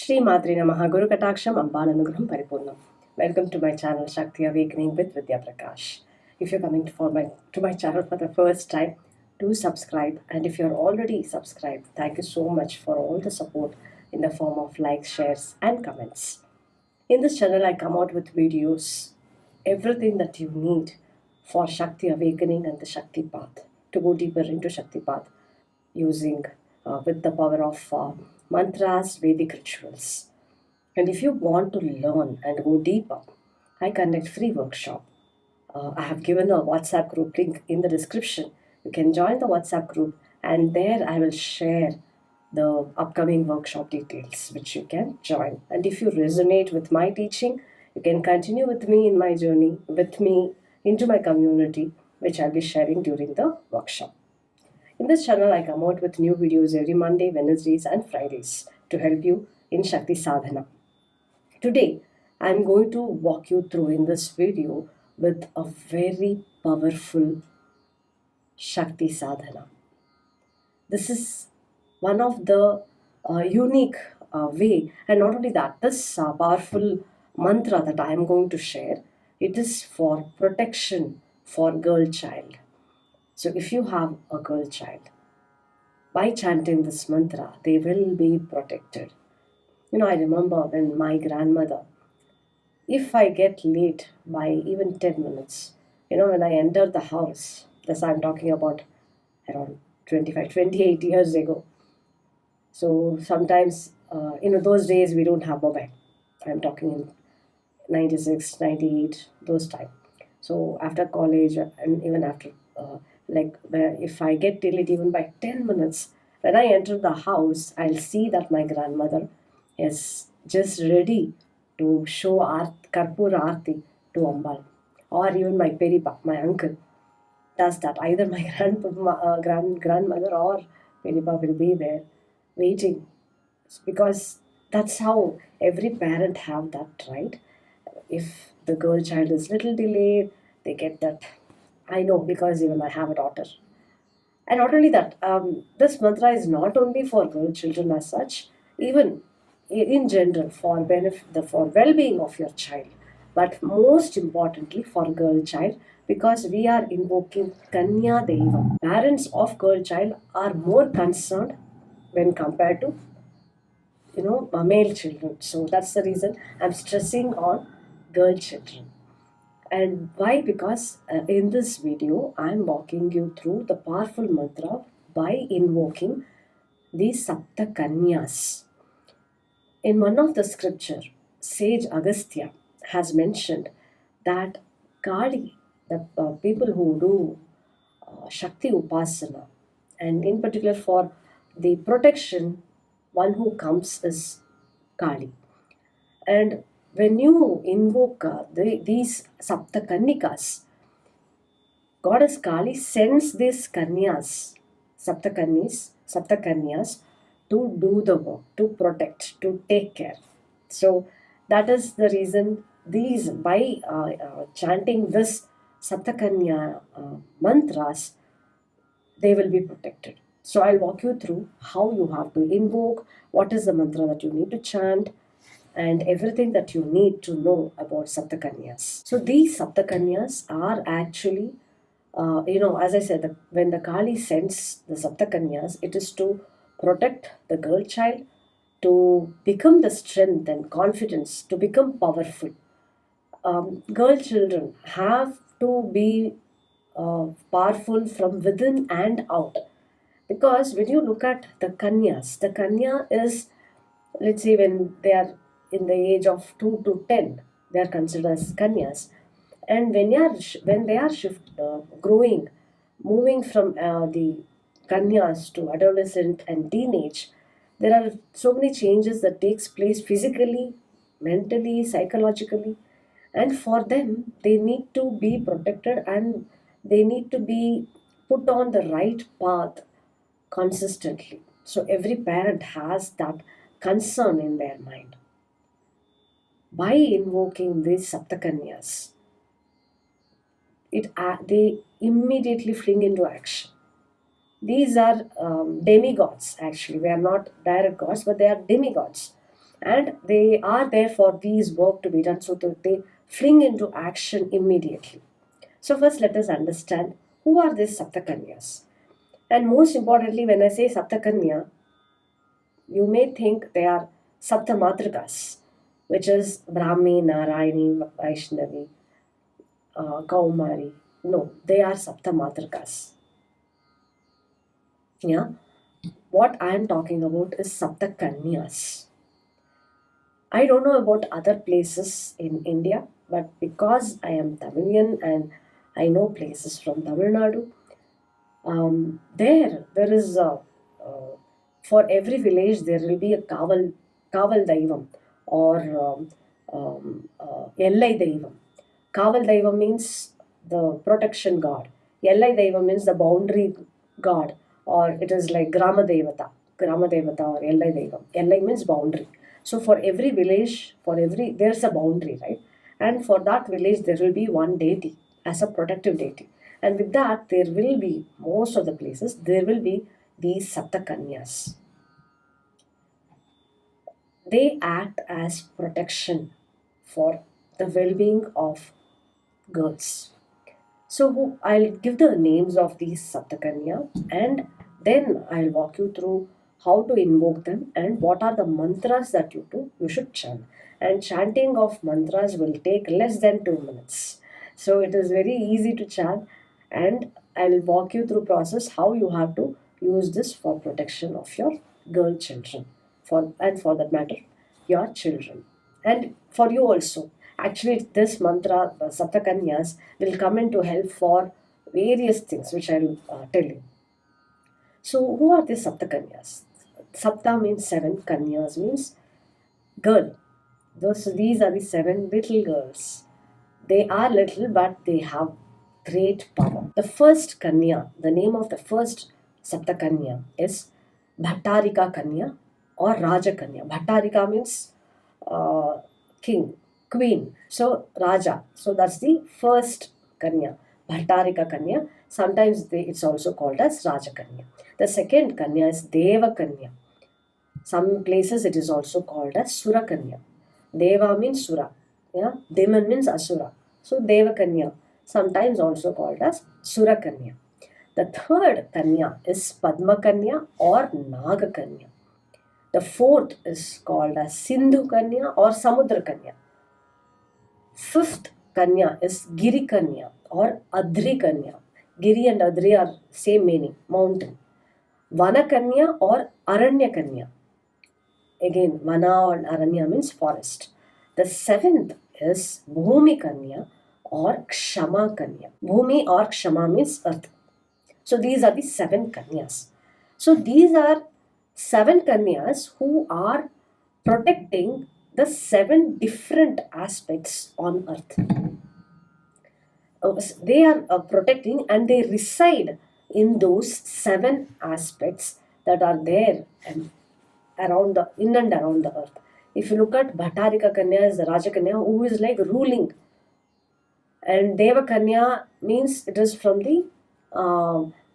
Shri Madri Namaha Guru Kataksham Ambalanugraham Paripurnam. Welcome to my channel Shakti Awakening with Vidya Prakash. If you're coming to my channel for the first time, do subscribe. And if you're already subscribed, thank you so much for all the support in the form of likes, shares, and comments. In this channel, I come out with videos, everything that you need for Shakti Awakening and the Shakti Path, to go deeper into Shakti Path using with the power of mantras, Vedic rituals. And if you want to learn and go deeper, I conduct free workshop. I have given a WhatsApp group link in the description. You can join the WhatsApp group, and there I will share the upcoming workshop details which you can join. And if you resonate with my teaching, you can continue with me in my journey, with me into my community, which I'll be sharing during the workshop. In this channel, I come out with new videos every Monday, Wednesdays, and Fridays to help you in Shakti Sadhana. Today, I'm going to walk you through in this video with a very powerful Shakti Sadhana. This is one of the unique way, and not only that, this powerful mantra that I am going to share, it is for protection for girl child. So if you have a girl child, by chanting this mantra, they will be protected. I remember when my grandmother, if I get late by even 10 minutes, when I enter the house, this I'm talking about around 28 years ago. So sometimes, those days we don't have mobile. I'm talking in 96, 98, those time. So after college and even after, if I get delayed even by 10 minutes, when I enter the house, I'll see that my grandmother is just ready to show Karpura Aarti to Ambal. Or even my Peripa, my uncle, does that. Either my grandmother or Peripa will be there waiting, because that's how every parent have that right. If the girl child is little delayed, they get that. I know, because even I have a daughter. And not only that, this mantra is not only for girl children as such, even in general for benefit, for well-being of your child, but most importantly for girl child, because we are invoking Kanya Deva. Parents of girl child are more concerned when compared to male children. So that's the reason I'm stressing on girl children. And why? Because in this video, I'm walking you through the powerful mantra by invoking the Sapta Kanyas. In one of the scripture, sage Agastya has mentioned that Kali, the people who do Shakti Upasana, and in particular for the protection, one who comes is Kali. And when you invoke these Saptakannikas, Goddess Kali sends these Kanyas, Saptakanyas, to do the work, to protect, to take care. So that is the reason these, by chanting this Saptakanya mantras, they will be protected. So I'll walk you through how you have to invoke, what is the mantra that you need to chant, and everything that you need to know about Saptakanyas. So these Saptakanyas are actually, as I said, when the Kali sends the Saptakanyas, it is to protect the girl child, to become the strength and confidence, to become powerful. Girl children have to be powerful from within and out. Because when you look at the Kanyas, the Kanya is, let's say, when they are in the age of 2 to 10, they are considered as Kanyas. And when they are growing, moving from the Kanyas to adolescent and teenage, there are so many changes that takes place physically, mentally, psychologically, and for them they need to be protected, and they need to be put on the right path consistently. So every parent has that concern in their mind. By invoking these Saptakanyas, they immediately fling into action. These are demigods, actually. They are not direct gods, but they are demigods. and they are there for these work to be done, so that they fling into action immediately. So first let us understand who are these Saptakanyas. And most importantly, when I say Saptakanya, you may think they are Saptamatrikas, which is Brahmi, Narayani, Vaishnavi, Kaumari. No, they are Saptamatrikas. Yeah. What I am talking about is Saptakanyas. I don't know about other places in India, but because I am Tamilian and I know places from Tamil Nadu, there is for every village there will be a kaval daivam or Ellai daivam. Kaval daivam means the protection god. Ellai daivam means the boundary god, or it is like Grama Devata or Ellai daivam. Ellai means boundary. So for every village, there's a boundary, right? And for that village there will be one deity as a protective deity. And with that, there will be, most of the places, there will be these Saptakanyas. They act as protection for the well-being of girls. So I'll give the names of these Saptakanya, and then I'll walk you through how to invoke them and what are the mantras that you should chant. And chanting of mantras will take less than 2 minutes. So it is very easy to chant, and I'll walk you through process how you have to use this for protection of your girl children, for that matter, your children, and for you also. Actually, this mantra, Saptakanyas, will come into help for various things, which I'll tell you. So, who are these Saptakanyas? Sapta means seven, Kanyas means girl. These are the seven little girls. They are little, but they have great power. The first Kanya, the name of the first Saptakanya is Bhattarika Kanya or Raja Kanya. Bhattarika means king, queen. So Raja. So that's the first Kanya, Bhattarika Kanya. Sometimes it's also called as Raja Kanya. The second Kanya is Deva Kanya. Some places it is also called as Sura Kanya. Deva means Sura. Yeah, Deman means Asura. So Deva Kanya, sometimes also called as Sura Kanya. The third Kanya is Padma Kanya or Naga Kanya. The fourth is called as Sindhu Kanya or Samudra Kanya. Fifth Kanya is Giri Kanya or Adri Kanya. Giri and Adri are same meaning, mountain. Vana Kanya or Aranya Kanya. Again, Vana or Aranya means forest. The seventh is Bhumi Kanya or Kshama Kanya. Bhumi or Kshama means earth. So these are the seven Kanyas. So these are seven Kanyas who are protecting the seven different aspects on earth. They are protecting, and they reside in those seven aspects that are there and in and around the earth. If you look at Bhattarika Kanya is the Raja Kanya who is like ruling, and Deva Kanya means it is from the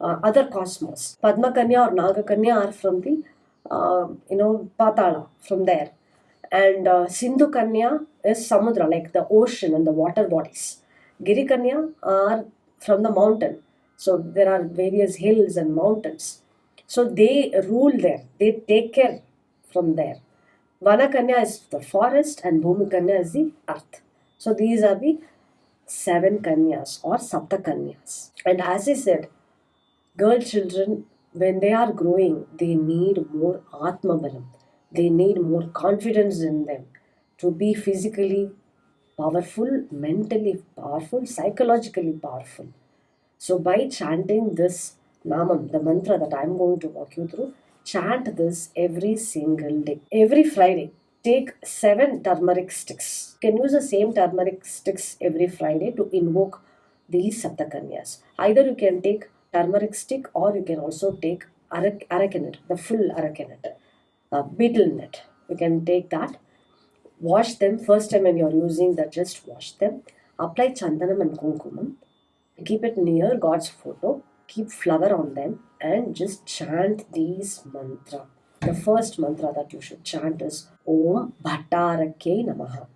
other cosmos. Padma Kanya or Naga Kanya are from the Patala, from there. And Sindhu Kanya is Samudra, like the ocean and the water bodies. Giri Kanya are from the mountain. So there are various hills and mountains. So they rule there. They take care from there. Vana Kanya is the forest and Bhumi Kanya is the earth. So these are the seven Kanyas or Sapta Kanyas. And as I said, girl children, when they are growing, they need more Atma Balam. They need more confidence in them to be physically powerful, mentally powerful, psychologically powerful. So by chanting this Namam, the mantra that I am going to walk you through, chant this every single day. Every Friday, take 7 turmeric sticks. You can use the same turmeric sticks every Friday to invoke these Saptakanyas. Either you can take turmeric stick or you can also take aracanut, the full aracanut, betel nut. You can take that. Wash them first time when you're using that, just wash them. Apply chandanam and kumkumam. Keep it near God's photo. Keep flower on them and just chant these mantra. The first mantra that you should chant is Om Bhattarake Namaha.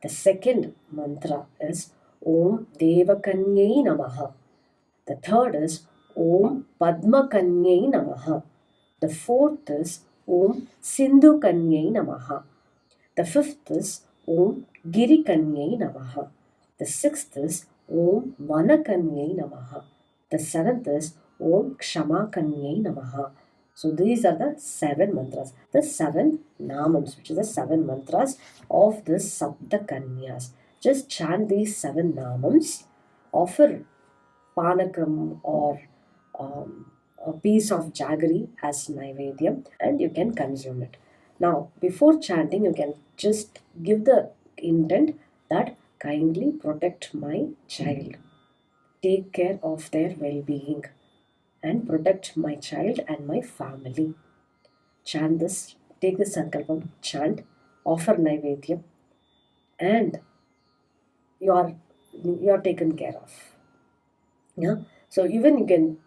The second mantra is Om Devakanyai Namaha. The third is Om Padmakanyai Namaha. The fourth is Om Sindhukanyai Namaha. The fifth is Om Girikanyai Namaha. The sixth is Om Vanakanyai Namaha. The seventh is Om Kshamakanyai Namaha. So these are the 7 mantras, the 7 namams, which is the 7 mantras of the Sapta Kanyas. Just chant these 7 namams, offer panakam or a piece of jaggery as naivedyam, and you can consume it. Now, before chanting, you can just give the intent that kindly protect my child, take care of their well-being, and protect my child and my family. Chant this, take the sankalpam, chant, offer naivedyam, and you are taken care of. Yeah. So even you can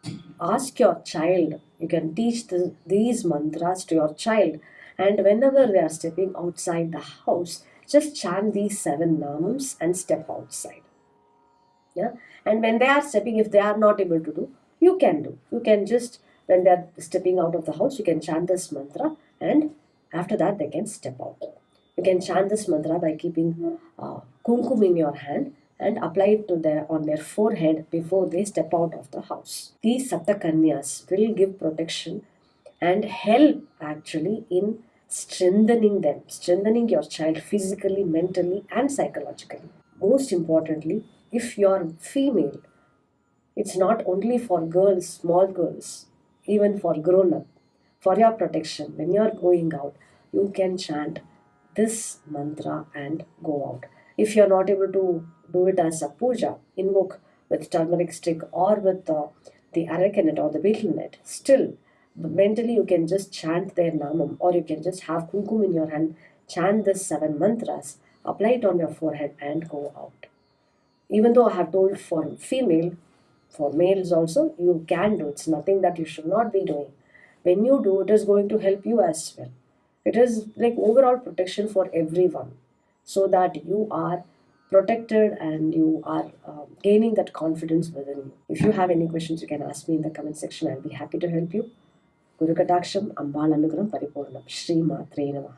ask your child, you can teach these mantras to your child, and whenever they are stepping outside the house, just chant these 7 namams and step outside. Yeah. And when they are stepping, if they are not able to do, you can do. You can just, when they are stepping out of the house, you can chant this mantra, and after that they can step out. You can chant this mantra by keeping kumkum in your hand and apply it on their forehead before they step out of the house. These Saptakanyas will give protection and help actually in strengthening them, strengthening your child physically, mentally, and psychologically. Most importantly, if you're female, it's not only for girls, small girls, even for grown up. For your protection, when you're going out, you can chant this mantra and go out. If you're not able to do it as a puja, invoke with turmeric stick or with the aracanet or the betel net, still mentally you can just chant their namam, or you can just have kumkum in your hand, chant this 7 mantras, apply it on your forehead and go out. Even though I have told for female, for males also, you can do. It's nothing that you should not be doing. When you do, it is going to help you as well. It is like overall protection for everyone, so that you are protected and you are gaining that confidence within you. If you have any questions, you can ask me in the comment section. I'll be happy to help you. Guru Kataksham Ambal Anugram Paripurnam. Shri Matre Namaha.